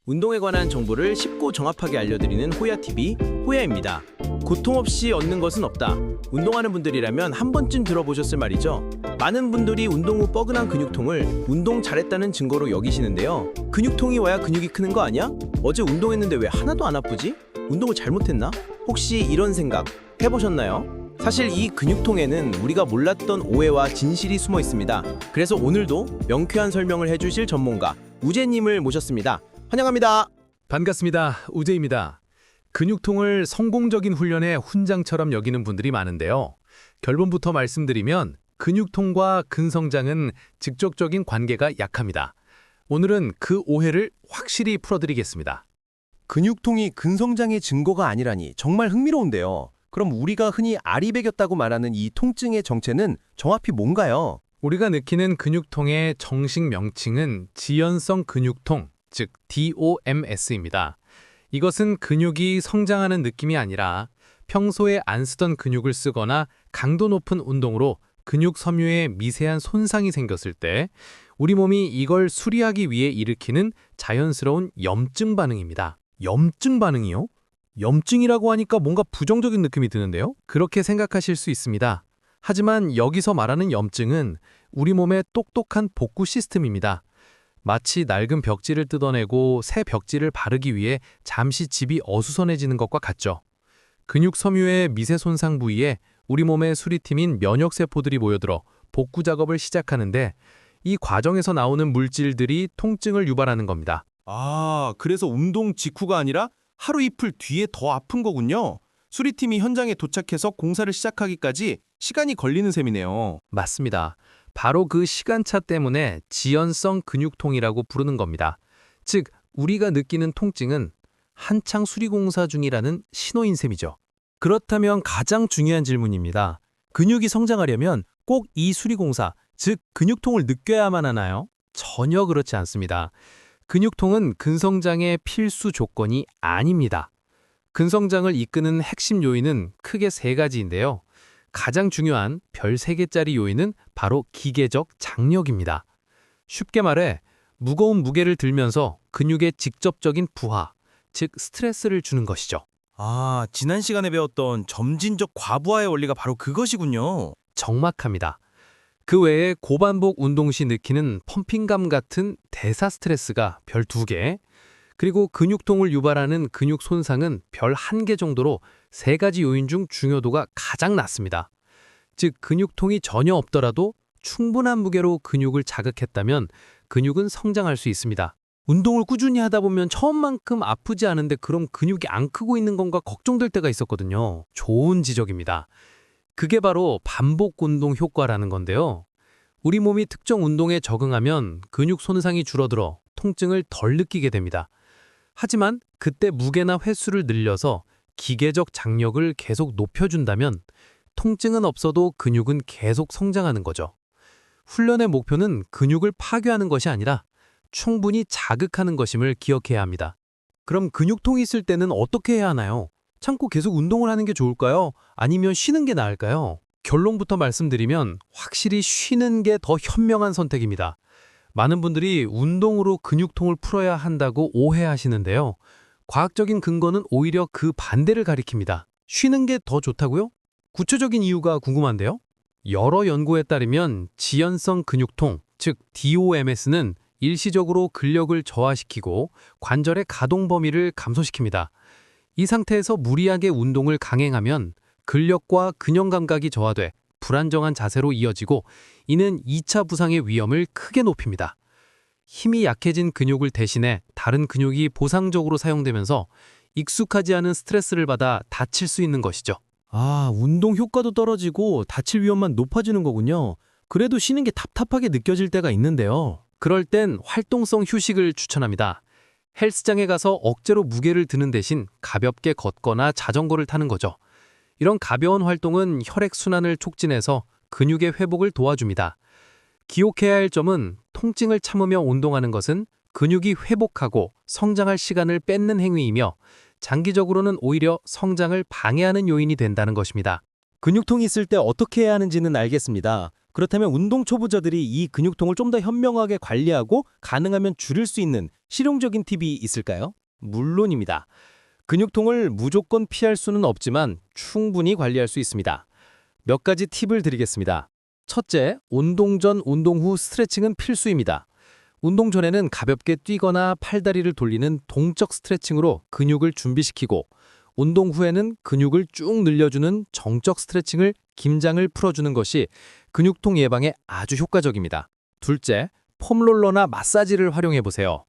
운동에 관한 정보를 쉽고 정확하게 알려드리는 호야TV 호야입니다. 고통 없이 얻는 것은 없다. 운동하는 분들이라면 한 번쯤 들어보셨을 말이죠. 많은 분들이 운동 후 뻐근한 근육통을 운동 잘했다는 증거로 여기시는데요. 근육통이 와야 근육이 크는 거 아니야? 어제 운동했는데 왜 하나도 안 아프지? 운동을 잘못했나? 혹시 이런 생각 해보셨나요? 사실 이 근육통에는 우리가 몰랐던 오해와 진실이 숨어 있습니다. 그래서 오늘도 명쾌한 설명을 해주실 전문가 우재님을 모셨습니다. 환영합니다. 반갑습니다. 우재입니다. 근육통을 성공적인 훈련의 훈장처럼 여기는 분들이 많은데요. 결론부터 말씀드리면 근육통과 근성장은 직접적인 관계가 약합니다. 오늘은 그 오해를 확실히 풀어드리겠습니다. 근육통이 근성장의 증거가 아니라니 정말 흥미로운데요. 그럼 우리가 흔히 아리배겼다고 말하는 이 통증의 정체는 정확히 뭔가요? 우리가 느끼는 근육통의 정식 명칭은 지연성 근육통, 즉 DOMS입니다. 이것은 근육이 성장하는 느낌이 아니라 평소에 안 쓰던 근육을 쓰거나 강도 높은 운동으로 근육 섬유에 미세한 손상이 생겼을 때 우리 몸이 이걸 수리하기 위해 일으키는 자연스러운 염증 반응입니다. 염증 반응이요? 염증이라고 하니까 뭔가 부정적인 느낌이 드는데요? 그렇게 생각하실 수 있습니다. 하지만 여기서 말하는 염증은 우리 몸의 똑똑한 복구 시스템입니다. 마치 낡은 벽지를 뜯어내고 새 벽지를 바르기 위해 잠시 집이 어수선해지는 것과 같죠. 근육 섬유의 미세 손상 부위에 우리 몸의 수리팀인 면역세포들이 모여들어 복구 작업을 시작하는데 이 과정에서 나오는 물질들이 통증을 유발하는 겁니다. 아, 그래서 운동 직후가 아니라 하루 이틀 뒤에 더 아픈 거군요. 수리팀이 현장에 도착해서 공사를 시작하기까지 시간이 걸리는 셈이네요. 맞습니다. 바로 그 시간차 때문에 지연성 근육통이라고 부르는 겁니다. 즉, 우리가 느끼는 통증은 한창 수리공사 중이라는 신호인 셈이죠. 그렇다면 가장 중요한 질문입니다. 근육이 성장하려면 꼭 이 수리공사, 즉 근육통을 느껴야만 하나요? 전혀 그렇지 않습니다. 근육통은 근성장의 필수 조건이 아닙니다. 근성장을 이끄는 핵심 요인은 크게 세 가지인데요. 가장 중요한 별 3개짜리 요인은 바로 기계적 장력입니다. 쉽게 말해 무거운 무게를 들면서 근육에 직접적인 부하, 즉 스트레스를 주는 것이죠. 아, 지난 시간에 배웠던 점진적 과부하의 원리가 바로 그것이군요. 정확합니다. 그 외에 고반복 운동 시 느끼는 펌핑감 같은 대사 스트레스가 별 2개, 그리고 근육통을 유발하는 근육 손상은 별 1개 정도로 3가지 요인 중 중요도가 가장 낮습니다. 즉, 근육통이 전혀 없더라도 충분한 무게로 근육을 자극했다면 근육은 성장할 수 있습니다. 운동을 꾸준히 하다 보면 처음만큼 아프지 않은데 그럼 근육이 안 크고 있는 건가 걱정될 때가 있었거든요. 좋은 지적입니다. 그게 바로 반복 운동 효과라는 건데요. 우리 몸이 특정 운동에 적응하면 근육 손상이 줄어들어 통증을 덜 느끼게 됩니다. 하지만 그때 무게나 횟수를 늘려서 기계적 장력을 계속 높여준다면 통증은 없어도 근육은 계속 성장하는 거죠. 훈련의 목표는 근육을 파괴하는 것이 아니라 충분히 자극하는 것임을 기억해야 합니다. 그럼 근육통이 있을 때는 어떻게 해야 하나요? 참고 계속 운동을 하는 게 좋을까요? 아니면 쉬는 게 나을까요? 결론부터 말씀드리면 확실히 쉬는 게 더 현명한 선택입니다. 많은 분들이 운동으로 근육통을 풀어야 한다고 오해하시는데요. 과학적인 근거는 오히려 그 반대를 가리킵니다. 쉬는 게 더 좋다고요? 구체적인 이유가 궁금한데요? 여러 연구에 따르면 지연성 근육통, 즉 DOMS는 일시적으로 근력을 저하시키고 관절의 가동 범위를 감소시킵니다. 이 상태에서 무리하게 운동을 강행하면 근력과 균형 감각이 저하돼 불안정한 자세로 이어지고 이는 2차 부상의 위험을 크게 높입니다. 힘이 약해진 근육을 대신해 다른 근육이 보상적으로 사용되면서 익숙하지 않은 스트레스를 받아 다칠 수 있는 것이죠. 아, 운동 효과도 떨어지고 다칠 위험만 높아지는 거군요. 그래도 쉬는 게 답답하게 느껴질 때가 있는데요. 그럴 땐 활동성 휴식을 추천합니다. 헬스장에 가서 억지로 무게를 드는 대신 가볍게 걷거나 자전거를 타는 거죠. 이런 가벼운 활동은 혈액순환을 촉진해서 근육의 회복을 도와줍니다. 기억해야 할 점은 통증을 참으며 운동하는 것은 근육이 회복하고 성장할 시간을 뺏는 행위이며 장기적으로는 오히려 성장을 방해하는 요인이 된다는 것입니다. 근육통이 있을 때 어떻게 해야 하는지는 알겠습니다. 그렇다면 운동 초보자들이 이 근육통을 좀 더 현명하게 관리하고 가능하면 줄일 수 있는 실용적인 팁이 있을까요? 물론입니다. 근육통을 무조건 피할 수는 없지만 충분히 관리할 수 있습니다. 몇 가지 팁을 드리겠습니다. 첫째, 운동 전, 운동 후 스트레칭은 필수입니다. 운동 전에는 가볍게 뛰거나 팔다리를 돌리는 동적 스트레칭으로 근육을 준비시키고 운동 후에는 근육을 쭉 늘려주는 정적 스트레칭을 긴장을 풀어주는 것이 근육통 예방에 아주 효과적입니다. 둘째, 폼롤러나 마사지를 활용해보세요.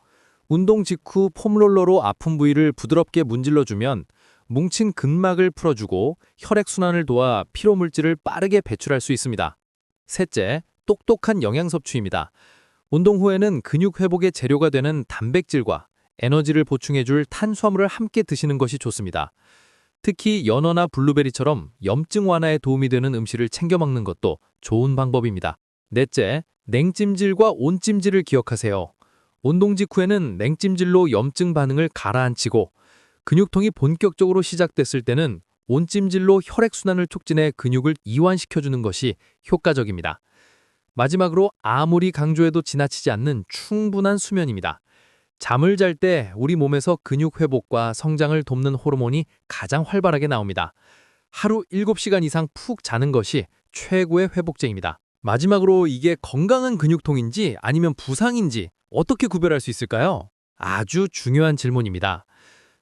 운동 직후 폼롤러로 아픈 부위를 부드럽게 문질러주면 뭉친 근막을 풀어주고 혈액순환을 도와 피로물질을 빠르게 배출할 수 있습니다. 셋째, 똑똑한 영양 섭취입니다. 운동 후에는 근육 회복의 재료가 되는 단백질과 에너지를 보충해줄 탄수화물을 함께 드시는 것이 좋습니다. 특히 연어나 블루베리처럼 염증 완화에 도움이 되는 음식을 챙겨 먹는 것도 좋은 방법입니다. 넷째, 냉찜질과 온찜질을 기억하세요. 운동 직후에는 냉찜질로 염증 반응을 가라앉히고 근육통이 본격적으로 시작됐을 때는 온찜질로 혈액순환을 촉진해 근육을 이완시켜주는 것이 효과적입니다. 마지막으로 아무리 강조해도 지나치지 않는 충분한 수면입니다. 잠을 잘 때 우리 몸에서 근육 회복과 성장을 돕는 호르몬이 가장 활발하게 나옵니다. 하루 7시간 이상 푹 자는 것이 최고의 회복제입니다. 마지막으로 이게 건강한 근육통인지 아니면 부상인지 어떻게 구별할 수 있을까요? 아주 중요한 질문입니다.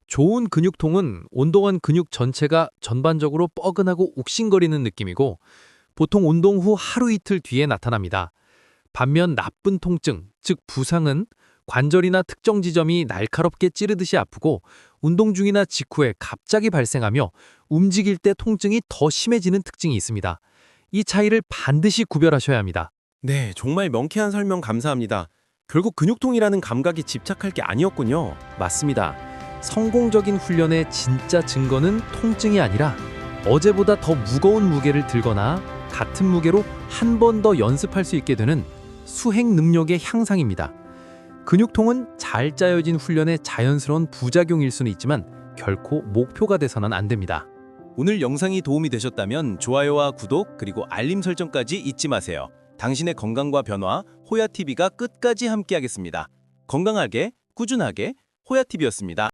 좋은 근육통은 운동한 근육 전체가 전반적으로 뻐근하고 욱신거리는 느낌이고 보통 운동 후 하루 이틀 뒤에 나타납니다. 반면 나쁜 통증, 즉 부상은 관절이나 특정 지점이 날카롭게 찌르듯이 아프고 운동 중이나 직후에 갑자기 발생하며 움직일 때 통증이 더 심해지는 특징이 있습니다. 이 차이를 반드시 구별하셔야 합니다. 네, 정말 명쾌한 설명 감사합니다. 결국 근육통이라는 감각에 집착할 게 아니었군요. 맞습니다. 성공적인 훈련의 진짜 증거는 통증이 아니라 어제보다 더 무거운 무게를 들거나 같은 무게로 한 번 더 연습할 수 있게 되는 수행 능력의 향상입니다. 근육통은 잘 짜여진 훈련의 자연스러운 부작용일 수는 있지만 결코 목표가 돼서는 안 됩니다. 오늘 영상이 도움이 되셨다면 좋아요와 구독 그리고 알림 설정까지 잊지 마세요. 당신의 건강과 변화, 호야TV가 끝까지 함께하겠습니다. 건강하게, 꾸준하게, 호야TV였습니다.